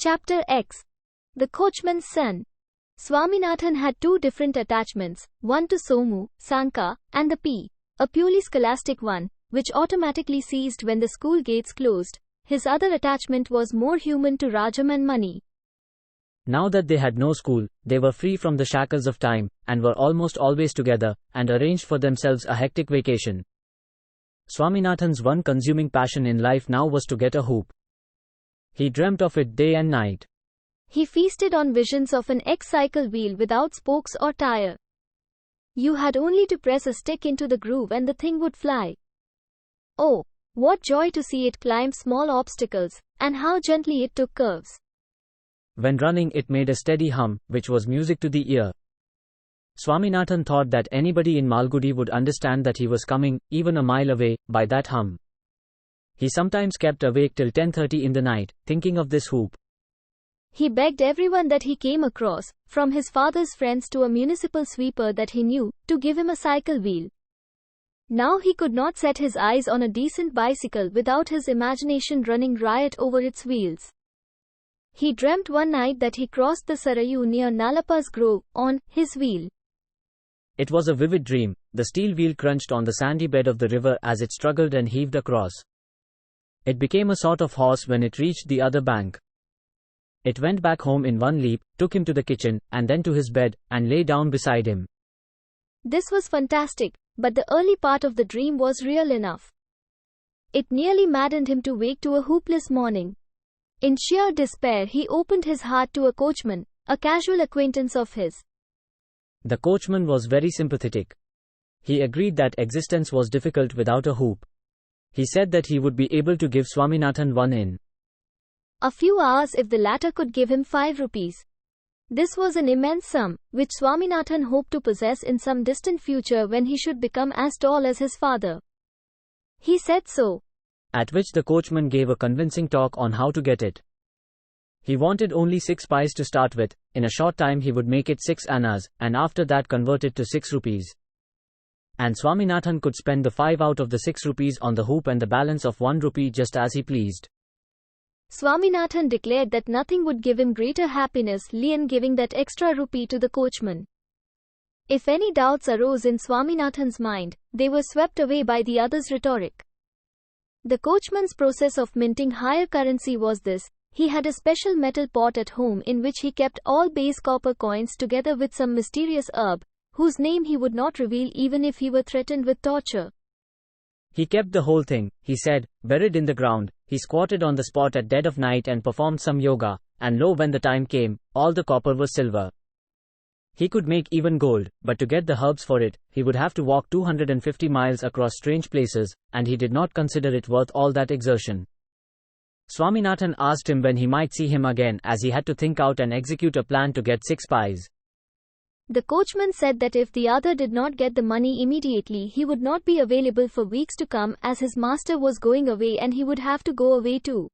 Chapter X. The Coachman's Son. Swaminathan had two different attachments, one to Somu, Sanka, and the P, a purely scholastic one, which automatically ceased when the school gates closed. His other attachment was more human to Rajam and money. Now that they had no school, they were free from the shackles of time, and were almost always together, and arranged for themselves a hectic vacation. Swaminathan's one consuming passion in life now was to get a hoop. He dreamt of it day and night. He feasted on visions of an X-cycle wheel without spokes or tire. You had only to press a stick into the groove and the thing would fly. Oh, what joy to see it climb small obstacles, and how gently it took curves. When running, it made a steady hum, which was music to the ear. Swaminathan thought that anybody in Malgudi would understand that he was coming, even a mile away, by that hum. He sometimes kept awake till 10:30 in the night, thinking of this hoop. He begged everyone that he came across, from his father's friends to a municipal sweeper that he knew, to give him a cycle wheel. Now he could not set his eyes on a decent bicycle without his imagination running riot over its wheels. He dreamt one night that he crossed the Sarayu near Nalapa's grove, on his wheel. It was a vivid dream. The steel wheel crunched on the sandy bed of the river as it struggled and heaved across. It became a sort of horse when it reached the other bank. It went back home in one leap, took him to the kitchen, and then to his bed, and lay down beside him. This was fantastic, but the early part of the dream was real enough. It nearly maddened him to wake to a hoopless morning. In sheer despair, he opened his heart to a coachman, a casual acquaintance of his. The coachman was very sympathetic. He agreed that existence was difficult without a hoop. He said that he would be able to give Swaminathan one in a few hours if the latter could give him 5 rupees. This was an immense sum, which Swaminathan hoped to possess in some distant future when he should become as tall as his father. He said so. At which the coachman gave a convincing talk on how to get it. He wanted only 6 pies to start with. In a short time he would make it 6 annas, and after that convert it to 6 rupees. And Swaminathan could spend the 5 out of the 6 rupees on the hoop and the balance of 1 rupee just as he pleased. Swaminathan declared that nothing would give him greater happiness than giving that extra rupee to the coachman. If any doubts arose in Swaminathan's mind, they were swept away by the other's rhetoric. The coachman's process of minting higher currency was this: he had a special metal pot at home in which he kept all base copper coins together with some mysterious herb, whose name he would not reveal even if he were threatened with torture. He kept the whole thing, he said, buried in the ground. He squatted on the spot at dead of night and performed some yoga, and lo, when the time came, all the copper was silver. He could make even gold, but to get the herbs for it, he would have to walk 250 miles across strange places, and he did not consider it worth all that exertion. Swaminathan asked him when he might see him again, as he had to think out and execute a plan to get 6 pies. The coachman said that if the other did not get the money immediately, he would not be available for weeks to come, as his master was going away and he would have to go away too.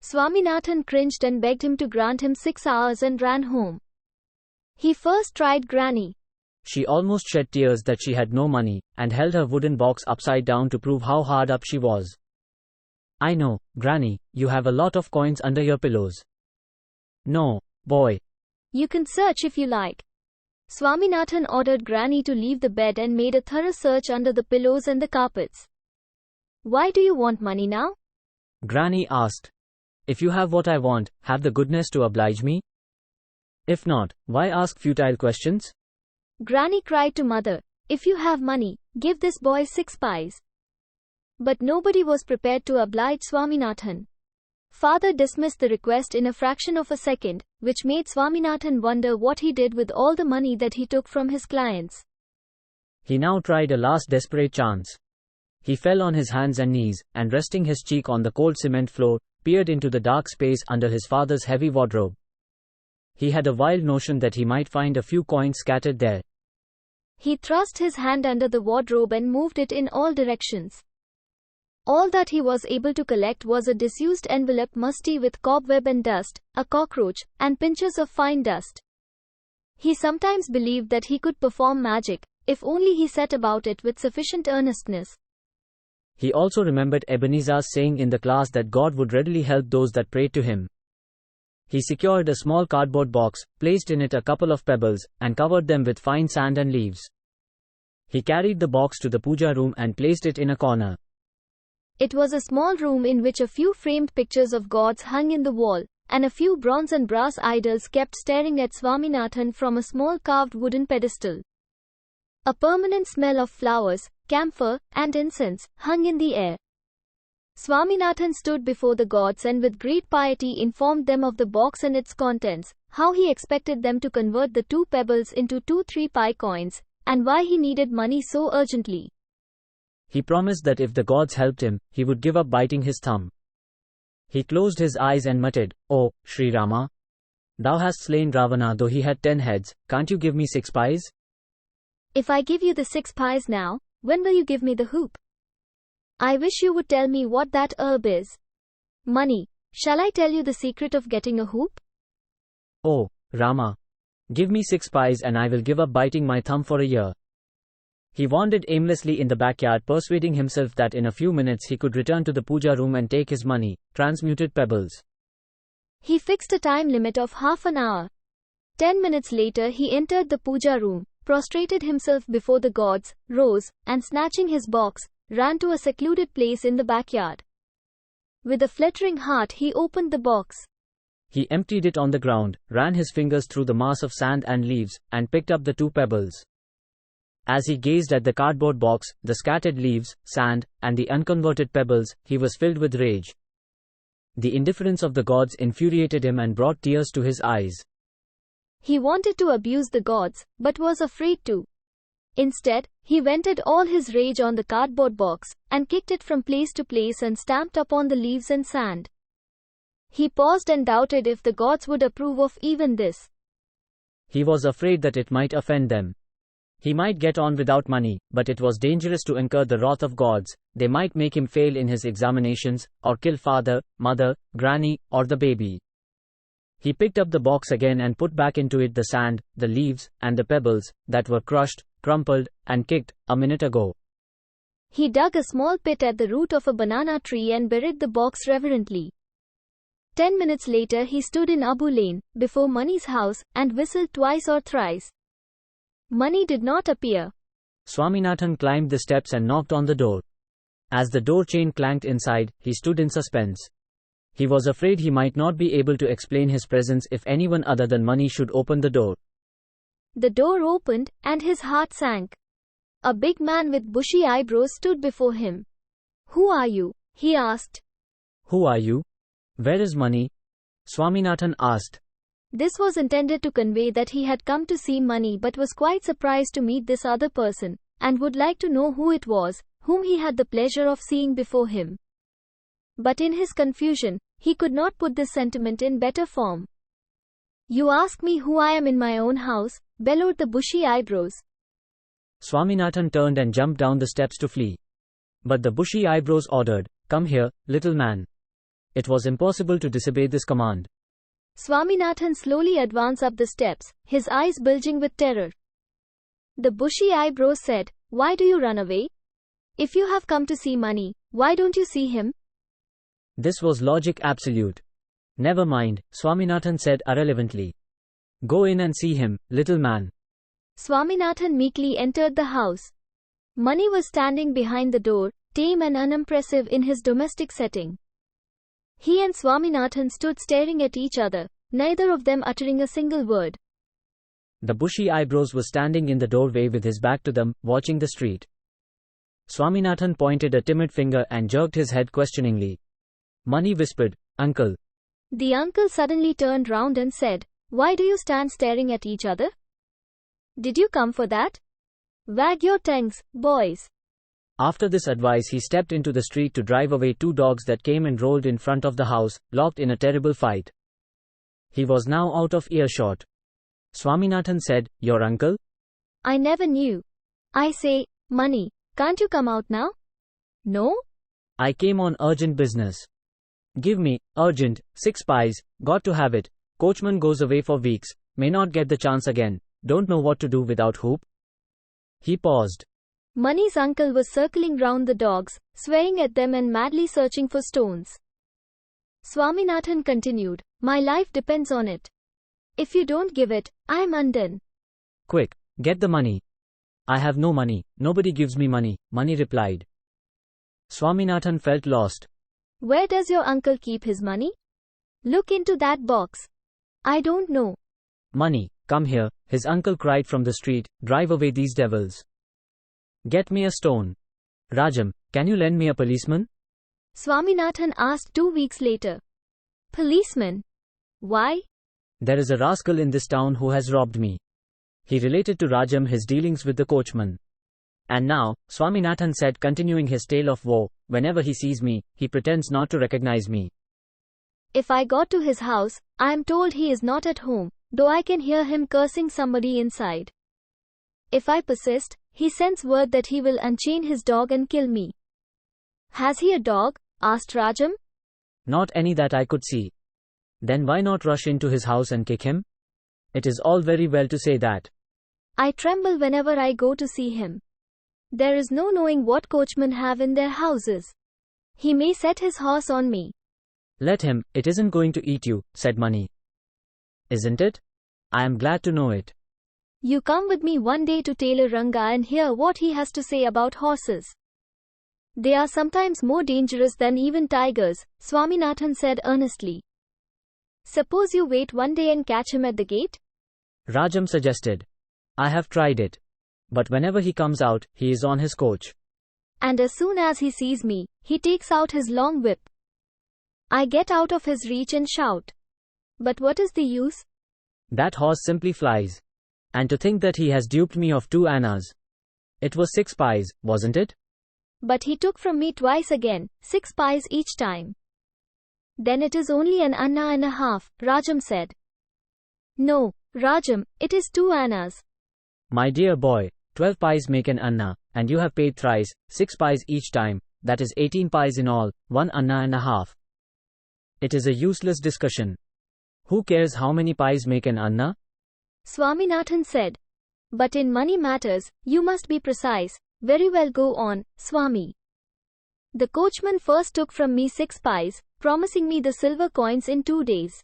Swaminathan cringed and begged him to grant him 6 hours and ran home. He first tried Granny. She almost shed tears that she had no money, and held her wooden box upside down to prove how hard up she was. "I know, Granny, you have a lot of coins under your pillows." "No, boy. You can search if you like." Swaminathan ordered Granny to leave the bed and made a thorough search under the pillows and the carpets. "Why do you want money now?" Granny asked. "If you have what I want, have the goodness to oblige me. If not, why ask futile questions?" Granny cried to mother, "If you have money, give this boy 6 pies." But nobody was prepared to oblige Swaminathan. Father dismissed the request in a fraction of a second, which made Swaminathan wonder what he did with all the money that he took from his clients. He now tried a last desperate chance. He fell on his hands and knees, and resting his cheek on the cold cement floor, peered into the dark space under his father's heavy wardrobe. He had a wild notion that he might find a few coins scattered there. He thrust his hand under the wardrobe and moved it in all directions. All that he was able to collect was a disused envelope musty with cobweb and dust, a cockroach, and pinches of fine dust. He sometimes believed that he could perform magic, if only he set about it with sufficient earnestness. He also remembered Ebenezer's saying in the class that God would readily help those that prayed to him. He secured a small cardboard box, placed in it a couple of pebbles, and covered them with fine sand and leaves. He carried the box to the puja room and placed it in a corner. It was a small room in which a few framed pictures of gods hung in the wall, and a few bronze and brass idols kept staring at Swaminathan from a small carved wooden pedestal. A permanent smell of flowers, camphor, and incense hung in the air. Swaminathan stood before the gods and with great piety informed them of the box and its contents, how he expected them to convert the 2 pebbles into 2 3-pi coins, and why he needed money so urgently. He promised that if the gods helped him, he would give up biting his thumb. He closed his eyes and muttered, "Oh, Sri Rama, thou hast slain Ravana though he had 10 heads, can't you give me 6 pies? If I give you the 6 pies now, when will you give me the hoop? I wish you would tell me what that herb is. Money, shall I tell you the secret of getting a hoop?" "Oh, Rama, give me 6 pies and I will give up biting my thumb for a year." He wandered aimlessly in the backyard, persuading himself that in a few minutes he could return to the puja room and take his money, transmuted pebbles. He fixed a time limit of half an hour. 10 minutes later he entered the puja room, prostrated himself before the gods, rose, and snatching his box, ran to a secluded place in the backyard. With a fluttering heart he opened the box. He emptied it on the ground, ran his fingers through the mass of sand and leaves, and picked up the 2 pebbles. As he gazed at the cardboard box, the scattered leaves, sand, and the unconverted pebbles, he was filled with rage. The indifference of the gods infuriated him and brought tears to his eyes. He wanted to abuse the gods, but was afraid to. Instead, he vented all his rage on the cardboard box, and kicked it from place to place and stamped upon the leaves and sand. He paused and doubted if the gods would approve of even this. He was afraid that it might offend them. He might get on without money, but it was dangerous to incur the wrath of gods. They might make him fail in his examinations, or kill father, mother, granny, or the baby. He picked up the box again and put back into it the sand, the leaves, and the pebbles that were crushed, crumpled, and kicked a minute ago. He dug a small pit at the root of a banana tree and buried the box reverently. 10 minutes later he stood in Abu Lane, before Mani's house, and whistled twice or thrice. Mani did not appear. Swaminathan climbed the steps and knocked on the door. As the door chain clanked inside, he stood in suspense. He was afraid he might not be able to explain his presence if anyone other than Mani should open the door. The door opened, and his heart sank. A big man with bushy eyebrows stood before him. "Who are you?" he asked. "Who are you? Where is Mani?" Swaminathan asked. This was intended to convey that he had come to see Mani but was quite surprised to meet this other person, and would like to know who it was, whom he had the pleasure of seeing before him. But in his confusion, he could not put this sentiment in better form. "You ask me who I am in my own house," bellowed the bushy eyebrows. Swaminathan turned and jumped down the steps to flee. But the bushy eyebrows ordered, "Come here, little man." It was impossible to disobey this command. Swaminathan slowly advanced up the steps, his eyes bulging with terror. The bushy eyebrows said, "Why do you run away? If you have come to see Mani, why don't you see him?" This was logic absolute. "Never mind," Swaminathan said irrelevantly. "Go in and see him, little man." Swaminathan meekly entered the house. Mani was standing behind the door, tame and unimpressive in his domestic setting. He and Swaminathan stood staring at each other, neither of them uttering a single word. The bushy eyebrows was standing in the doorway with his back to them, watching the street. Swaminathan pointed a timid finger and jerked his head questioningly. Mani whispered, "Uncle." The uncle suddenly turned round and said, "Why do you stand staring at each other? Did you come for that? Wag your tongues, boys." After this advice he stepped into the street to drive away 2 dogs that came and rolled in front of the house, locked in a terrible fight. He was now out of earshot. Swaminathan said, "Your uncle?" "I never knew. I say, Mani, can't you come out now?" "No?" "I came on urgent business." "Give me, urgent, 6 pies, got to have it. Coachman goes away for weeks, may not get the chance again, don't know what to do without hoop." He paused. Mani's uncle was circling round the dogs, swearing at them and madly searching for stones. Swaminathan continued, "My life depends on it. If you don't give it, I am undone." Quick, get the money. I have no money, nobody gives me money, Mani replied. Swaminathan felt lost. "Where does your uncle keep his money? Look into that box." "I don't know." Mani, come here, his uncle cried from the street, drive away these devils. Get me a stone. Rajam, can you lend me a policeman? Swaminathan asked 2 weeks later. "Policeman? Why?" There is a rascal in this town who has robbed me. He related to Rajam his dealings with the coachman. And now, Swaminathan said, continuing his tale of woe, whenever he sees me, he pretends not to recognize me. "If I got to his house, I am told he is not at home, though I can hear him cursing somebody inside. If I persist, he sends word that he will unchain his dog and kill me." "Has he a dog?" asked Rajam. Not any that I could see. Then why not rush into his house and kick him? It is all very well to say that. "I tremble whenever I go to see him. There is no knowing what coachmen have in their houses. He may set his horse on me." Let him, it isn't going to eat you, said Mani. Isn't it? I am glad to know it. "You come with me one day to Tailor Ranga and hear what he has to say about horses. They are sometimes more dangerous than even tigers," Swaminathan said earnestly. "Suppose you wait one day and catch him at the gate?" Rajam suggested. I have tried it. But whenever he comes out, he is on his coach. "And as soon as he sees me, he takes out his long whip. I get out of his reach and shout. But what is the use? That horse simply flies. And to think that he has duped me of 2 annas. It was 6 pies, wasn't it? But he took from me twice again, 6 pies each time." "Then it is only an anna and a half," Rajam said. "No, Rajam, it is 2 annas." My dear boy, 12 pies make an anna, and you have paid thrice, 6 pies each time, that is 18 pies in all, 1 anna and a half. It is a useless discussion. Who cares how many pies make an anna? Swaminathan said. "But in money matters, you must be precise." "Very well, go on, Swami." "The coachman first took from me 6 pies, promising me the silver coins in 2 days.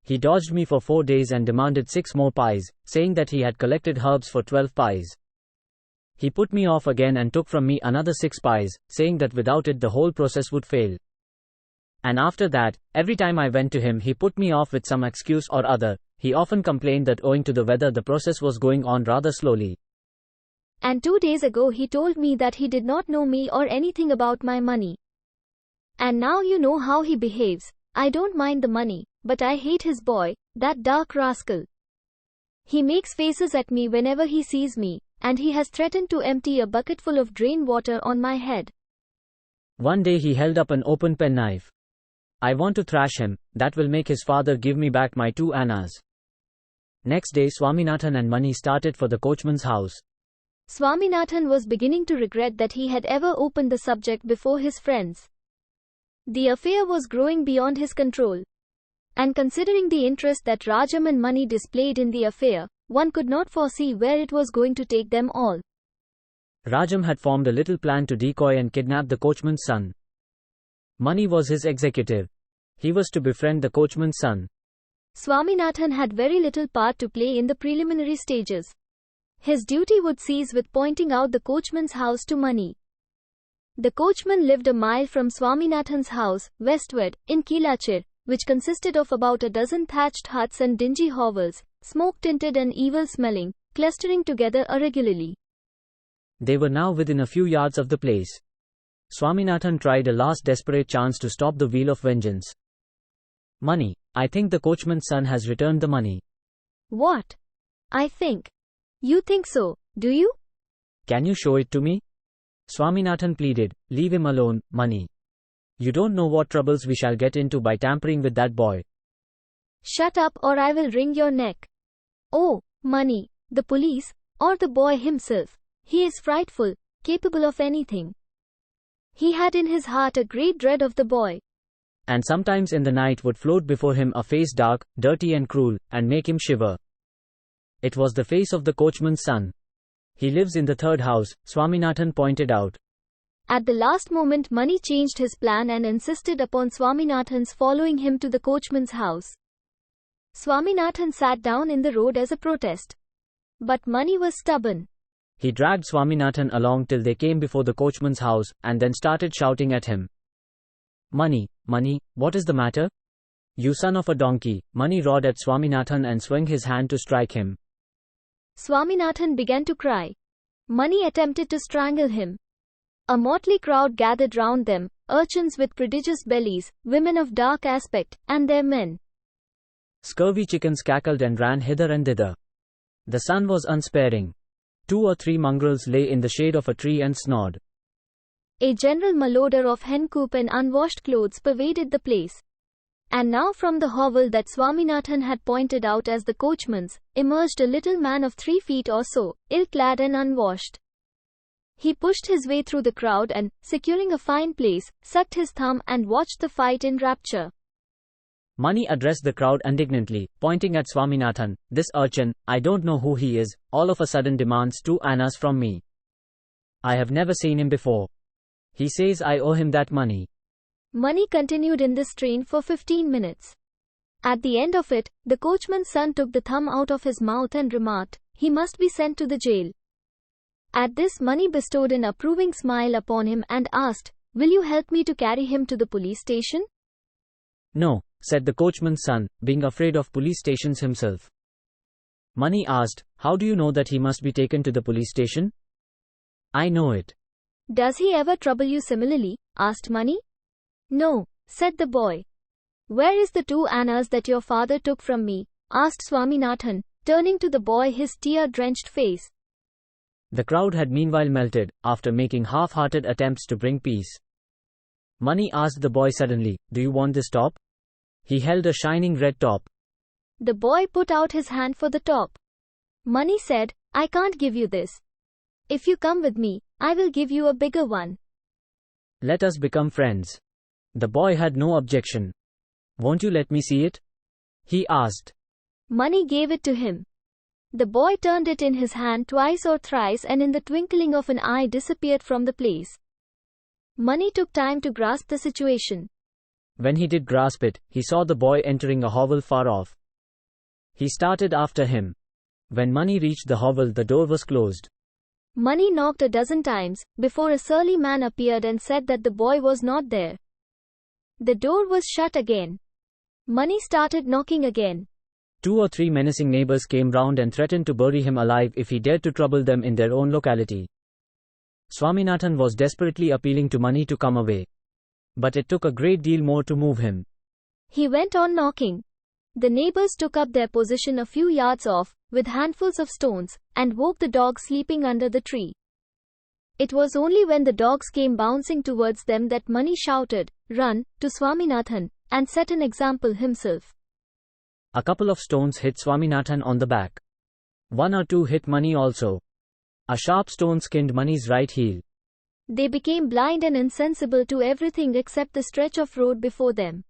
He dodged me for 4 days and demanded 6 more pies, saying that he had collected herbs for 12 pies. He put me off again and took from me another 6 pies, saying that without it the whole process would fail. And after that, every time I went to him he put me off with some excuse or other. He often complained that owing to the weather the process was going on rather slowly. And 2 days ago he told me that he did not know me or anything about my money. And now you know how he behaves. I don't mind the money, but I hate his boy, that dark rascal. He makes faces at me whenever he sees me, and he has threatened to empty a bucketful of drain water on my head." One day he held up an open penknife. I want to thrash him, that will make his father give me back my 2 annas. Next day Swaminathan and Mani started for the coachman's house. Swaminathan was beginning to regret that he had ever opened the subject before his friends. The affair was growing beyond his control. And considering the interest that Rajam and Mani displayed in the affair, one could not foresee where it was going to take them all. Rajam had formed a little plan to decoy and kidnap the coachman's son. Mani was his executive. He was to befriend the coachman's son. Swaminathan had very little part to play in the preliminary stages. His duty would cease with pointing out the coachman's house to Mani. The coachman lived a mile from Swaminathan's house, westward, in Kilachir, which consisted of about a dozen thatched huts and dingy hovels, smoke-tinted and evil-smelling, clustering together irregularly. They were now within a few yards of the place. Swaminathan tried a last desperate chance to stop the wheel of vengeance. "Mani, I think the coachman's son has returned the money." "What? I think? You think so, do you?" "Can you show it to me?" Swaminathan pleaded. "Leave him alone, Mani. You don't know what troubles we shall get into by tampering with that boy." "Shut up or I will wring your neck." "Oh, Mani, the police, or the boy himself. He is frightful, capable of anything." He had in his heart a great dread of the boy. And sometimes in the night would float before him a face dark, dirty and cruel, and make him shiver. It was the face of the coachman's son. "He lives in the 3rd house," Swaminathan pointed out. At the last moment, Mani changed his plan and insisted upon Swaminathan's following him to the coachman's house. Swaminathan sat down in the road as a protest. But Mani was stubborn. He dragged Swaminathan along till they came before the coachman's house, and then started shouting at him. Mani, Mani, what is the matter? You son of a donkey! Mani roared at Swaminathan and swung his hand to strike him. Swaminathan began to cry. Mani attempted to strangle him. A motley crowd gathered round them, urchins with prodigious bellies, women of dark aspect, and their men. Scurvy chickens cackled and ran hither and thither. The sun was unsparing. 2 or 3 mongrels lay in the shade of a tree and snored. A general malodor of hencoop and unwashed clothes pervaded the place. And now from the hovel that Swaminathan had pointed out as the coachman's, emerged a little man of 3 feet or so, ill-clad and unwashed. He pushed his way through the crowd and, securing a fine place, sucked his thumb and watched the fight in rapture. Mani addressed the crowd indignantly, pointing at Swaminathan. This urchin, I don't know who he is, all of a sudden demands 2 annas from me. I have never seen him before. He says I owe him that money. Mani continued in this strain for 15 minutes. At the end of it, the coachman's son took the thumb out of his mouth and remarked, he must be sent to the jail. At this, Mani bestowed an approving smile upon him and asked, will you help me to carry him to the police station? No, said the coachman's son, being afraid of police stations himself. Mani asked, how do you know that he must be taken to the police station? I know it. Does he ever trouble you similarly? Asked Mani. No, said the boy. Where is the 2 annas that your father took from me? Asked Swaminathan, turning to the boy his tear-drenched face. The crowd had meanwhile melted, after making half-hearted attempts to bring peace. Mani asked the boy suddenly, do you want this top? He held a shining red top. The boy put out his hand for the top. Mani said, I can't give you this. If you come with me, I will give you a bigger one. Let us become friends. The boy had no objection. Won't you let me see it? He asked. Mani gave it to him. The boy turned it in his hand twice or thrice and in the twinkling of an eye disappeared from the place. Mani took time to grasp the situation. When he did grasp it, he saw the boy entering a hovel far off. He started after him. When Mani reached the hovel, the door was closed. Mani knocked a dozen times, before a surly man appeared and said that the boy was not there. The door was shut again. Mani started knocking again. 2 or 3 menacing neighbors came round and threatened to bury him alive if he dared to trouble them in their own locality. Swaminathan was desperately appealing to Mani to come away. But it took a great deal more to move him. He went on knocking. The neighbors took up their position a few yards off, with handfuls of stones, and woke the dogs sleeping under the tree. It was only when the dogs came bouncing towards them that Mani shouted, "Run," to Swaminathan, and set an example himself. A couple of stones hit Swaminathan on the back. 1 or 2 hit Mani also. A sharp stone skinned Mani's right heel. They became blind and insensible to everything except the stretch of road before them.